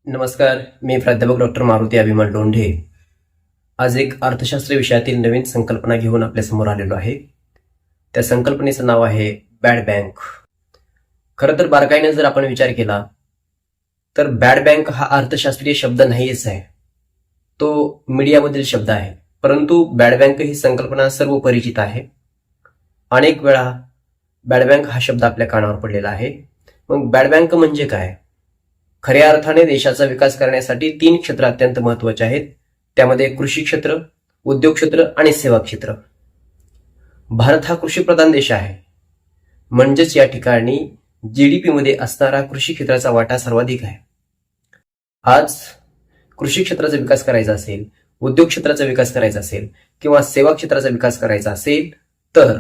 नमस्कार, मी प्राध्यापक डॉक्टर मारुती अभिमान लोंढे आज एक अर्थशास्त्र विषयातील नवीन संकल्पना घेऊन आपल्यासमोर आलेलो आहे. त्या संकल्पनेचं नाव आहे बॅड बँक. खरं तर बारकाईने जर आपण विचार केला तर बॅड बँक हा अर्थशास्त्रीय शब्द नाहीच आहे, तो मीडियामधील शब्द आहे. परंतु बॅड बँक ही संकल्पना सर्व परिचित आहे. अनेक वेळा बॅड बँक हा शब्द आपल्या कानावर पडलेला आहे. मग बॅड बँक म्हणजे काय? खऱ्या अर्थाने देशाचा विकास करण्यासाठी 3 क्षेत्र अत्यंत महत्वाचे आहेत. त्यामध्ये कृषी क्षेत्र, उद्योग क्षेत्र आणि सेवा क्षेत्र. भारत हा कृषीप्रधान देश आहे, म्हणजेच या ठिकाणी जीडीपी मध्ये असणारा कृषी क्षेत्राचा वाटा सर्वाधिक आहे. आज कृषी क्षेत्राचा विकास करायचा असेल, उद्योग क्षेत्राचा विकास करायचा असेल किंवा सेवा क्षेत्राचा विकास करायचा असेल तर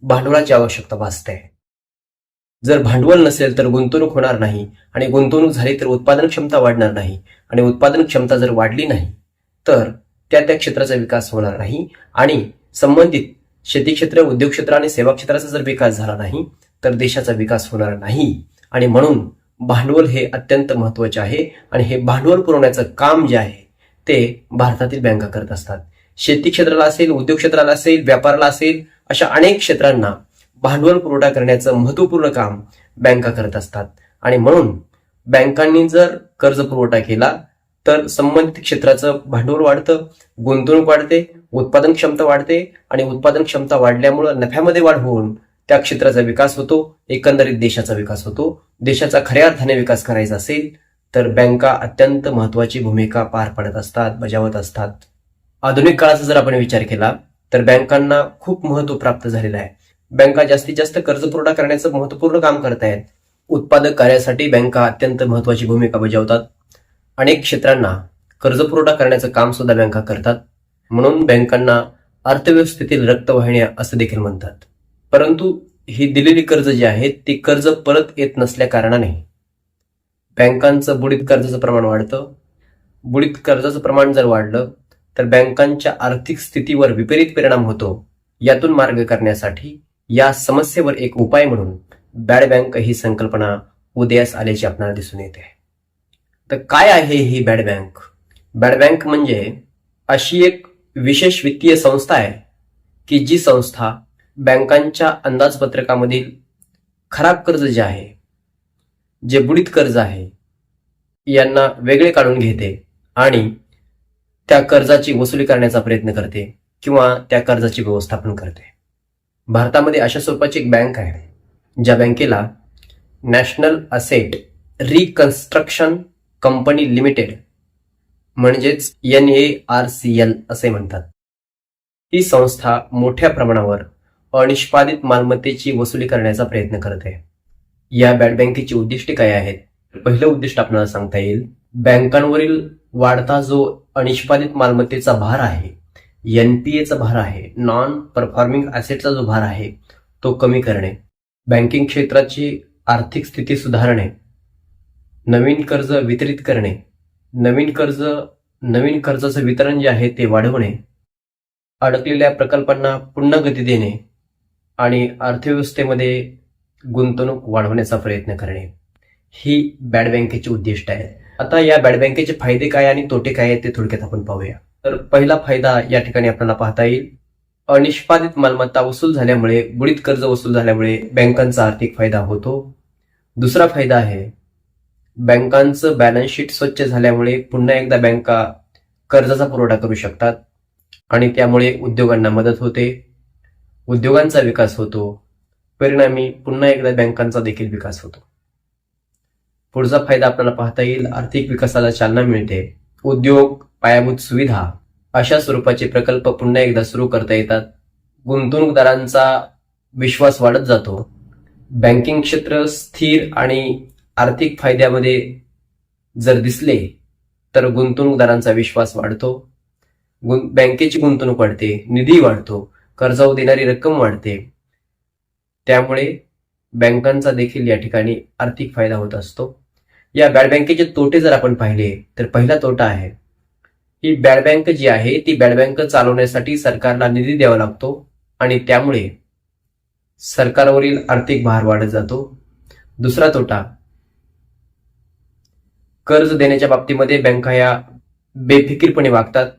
भांडवलाची आवश्यकता भासते. जर भांडवल नसेल तर गुंतवणूक होणार नाही, आणि गुंतवणूक झाली तर उत्पादन क्षमता वाढणार नाही, आणि उत्पादन क्षमता जर वाढली नाही तर त्या क्षेत्राचा विकास होणार नाही, आणि संबंधित शेती क्षेत्र, उद्योग क्षेत्र आणि सेवा क्षेत्राचा जर विकास झाला नाही तर देशाचा विकास होणार नाही. आणि म्हणून भांडवल हे अत्यंत महत्वाचे आहे, आणि हे भांडवल पुरवण्याचं काम जे आहे ते भारतातील बँका करत असतात. शेती क्षेत्राला असेल, उद्योग क्षेत्राला असेल, व्यापाराला असेल, अशा अनेक क्षेत्रांना भांडवल पुरवठा करण्याचं महत्वपूर्ण काम बँका करत असतात. आणि म्हणून बँकांनी जर कर्ज पुरवठा केला तर संबंधित क्षेत्राचं भांडवल वाढतं, गुंतवणूक वाढते, उत्पादन क्षमता वाढते, आणि उत्पादन क्षमता वाढल्यामुळे नफ्यामध्ये वाढ होऊन त्या क्षेत्राचा विकास होतो, एकंदरीत देशाचा विकास होतो. देशाचा खऱ्या अर्थाने विकास करायचा असेल तर बँका अत्यंत महत्वाची भूमिका पार पाडत असतात, बजावत असतात. आधुनिक काळाचा जर आपण विचार केला तर बँकांना खूप महत्व प्राप्त झालेलं आहे. बँका जास्तीत जास्त कर्ज पुरवठा करण्याचं महत्वपूर्ण काम करत आहेत. उत्पादक कार्यासाठी बँका अत्यंत महत्वाची भूमिका बजावतात. अनेक क्षेत्रांना कर्ज पुरवठा करण्याचं काम सुद्धा बँका करतात. म्हणून बँकांना अर्थव्यवस्थेतील रक्तवाहिन्या असं देखील म्हणतात. परंतु ही दिलेली कर्ज जी आहेत ती कर्ज परत येत नसल्या कारणाने बँकांचं बुडीत कर्जाचं प्रमाण वाढतं. बुडीत कर्जाचं प्रमाण जर वाढलं तर बँकांच्या आर्थिक स्थितीवर विपरीत परिणाम होतो. यातून मार्ग करण्यासाठी या समस्येवर एक उपाय म्हणून बॅड बँक ही संकल्पना उदयास आल्याची आपल्याला दिसून येते. तर काय आहे ही बॅड बँक? बॅड बँक म्हणजे अशी एक विशेष वित्तीय संस्था आहे की जी संस्था बँकांच्या अंदाजपत्रकामधील खराब कर्ज जे आहे, जे बुडीत कर्ज आहे, यांना वेगळे काढून घेते आणि त्या कर्जाची वसुली करण्याचा प्रयत्न करते किंवा त्या कर्जाची व्यवस्थापन करते. भारतामध्ये अशा स्वरूपाची एक बँक आहे, ज्या बँकेला national asset reconstruction company limited म्हणजेच NARCL असे म्हणतात. ही संस्था मोठ्या प्रमाणावर अनिष्पादित मालमत्तेची वसुली करण्याचा प्रयत्न करते. या बॅड बँकेची उद्दिष्टे काय आहेत? पहिलं उद्दिष्ट आपल्याला सांगता येईल, बँकांवरील वाढता जो अनिष्पादित मालमत्तेचा भार आहे, NPAचा भार आहे, नॉन परफॉर्मिंग ॲसेटचा जो भार आहे तो कमी करणे, बँकिंग क्षेत्राची आर्थिक स्थिती सुधारणे, नवीन कर्ज वितरित करणे, नवीन कर्जाचं वितरण जे आहे ते वाढवणे, अडकलेल्या प्रकल्पांना पुन्हा गती देणे आणि अर्थव्यवस्थेमध्ये गुंतवणूक वाढवण्याचा प्रयत्न करणे, ही बॅड बँकेची उद्दिष्ट आहे. आता या बॅड बँकेचे फायदे काय आणि तोटे काय आहेत ते थोडक्यात आपण पाहूया. तर पहिला फायदा या ठिकाणी आपल्याला पाहता येईल, अनिष्पादित मालमत्ता वसूल झाल्यामुळे, बुडीत कर्ज वसूल झाल्यामुळे बँकांचा आर्थिक फायदा होतो. दुसरा फायदा आहे, बँकांचं बॅलन्स शीट स्वच्छ झाल्यामुळे पुन्हा एकदा बँका कर्जाचा पुरवठा करू शकतात आणि त्यामुळे उद्योगांना मदत होते, उद्योगांचा विकास होतो, परिणामी पुन्हा एकदा बँकांचा देखील विकास होतो. पुढचा फायदा आपल्याला पाहता येईल, आर्थिक विकासाला चालना मिळते, उद्योग, पायाभूत सुविधा अशा स्वरूपाचे प्रकल्प पुन्हा एकदा सुरू करता येतात, गुंतवणूकदारांचा विश्वास वाढत जातो, बँकिंग क्षेत्र स्थिर आणि आर्थिक फायद्यामध्ये जर दिसले तर गुंतवणूकदारांचा विश्वास वाढतो, बँकेची गुंतवणूक वाढते, निधी वाढतो, कर्जावर देणारी रक्कम वाढते, त्यामुळे बँकांचा देखील या ठिकाणी आर्थिक फायदा होत असतो. या बॅड बँकेचे तोटे जर आपण पाहिले तर पहिला तोटा आहे, ही बॅड बँक जी आहे ती बॅड बँक चालवण्यासाठी सरकारला निधी द्यावा लागतो आणि त्यामुळे सरकारवरील आर्थिक भार वाढत जातो. दुसरा तोटा, कर्ज देण्याच्या बाबतीमध्ये बँका या बेफिकीरपणे वागतात.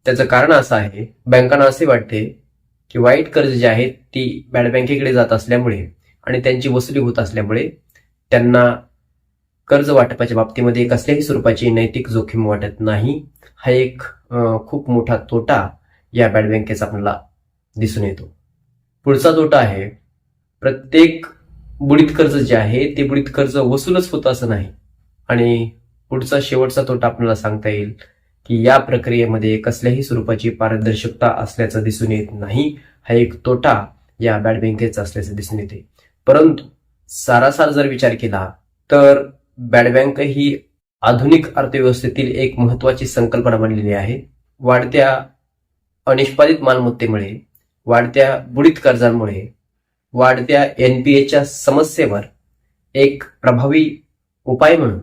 त्याचं कारण असं आहे, बँकांना असे वाटते की वाईट कर्ज जे आहे ती बॅड बँकेकडे जात असल्यामुळे आणि त्यांची वसुली होत असल्यामुळे त्यांना कर्ज वाटपाच्या बाबतीमध्ये कसल्याही स्वरूपाची नैतिक जोखीम वाटत नाही. हा एक खूप मोठा तोटा या बॅड बँकेचा आपल्याला दिसून येतो. पुढचा तोटा आहे, प्रत्येक बुडीत कर्ज जे आहे ते बुडीत कर्ज वसूलच होतं असं नाही. आणि पुढचा शेवटचा तोटा आपल्याला सांगता येईल की या प्रक्रियेमध्ये कसल्याही स्वरूपाची पारदर्शकता असल्याचं दिसून येत नाही. हा एक तोटा या बॅड बँकेचा असल्याचं दिसून येते. परंतु सारासार जर विचार केला तर बॅड बँक ही आधुनिक अर्थव्यवस्थेतील एक महत्वाची संकल्पना बनलेली आहे. वाढत्या अनिष्पादित मालमत्तेमुळे, वाढत्या बुडीत कर्जांमुळे, वाढत्या NPA समस्येवर एक प्रभावी उपाय म्हणून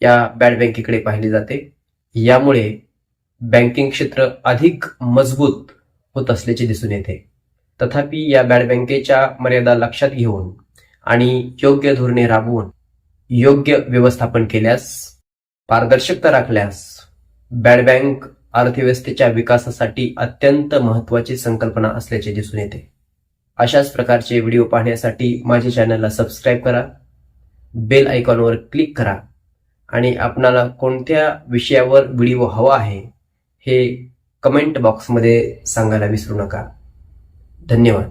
या बॅड बँकेकडे पाहिले जाते. यामुळे बँकिंग क्षेत्र अधिक मजबूत होत असल्याचे दिसून येते. तथापि या बॅड बँकेच्या मर्यादा लक्षात घेऊन आणि योग्य धोरणे राबवून, योग्य व्यवस्थापन केल्यास, पारदर्शकता राखल्यास बॅड बँक अर्थव्यवस्थेच्या विकासासाठी अत्यंत महत्वाची संकल्पना असल्याचे दिसून येते. अशाच प्रकारचे व्हिडिओ पाहण्यासाठी माझ्या चॅनलला सबस्क्राईब करा, बेल आयकॉनवर क्लिक करा आणि आपणाला कोणत्या विषयावर व्हिडिओ हवा आहे हे कमेंट बॉक्समध्ये सांगायला विसरू नका. धन्यवाद.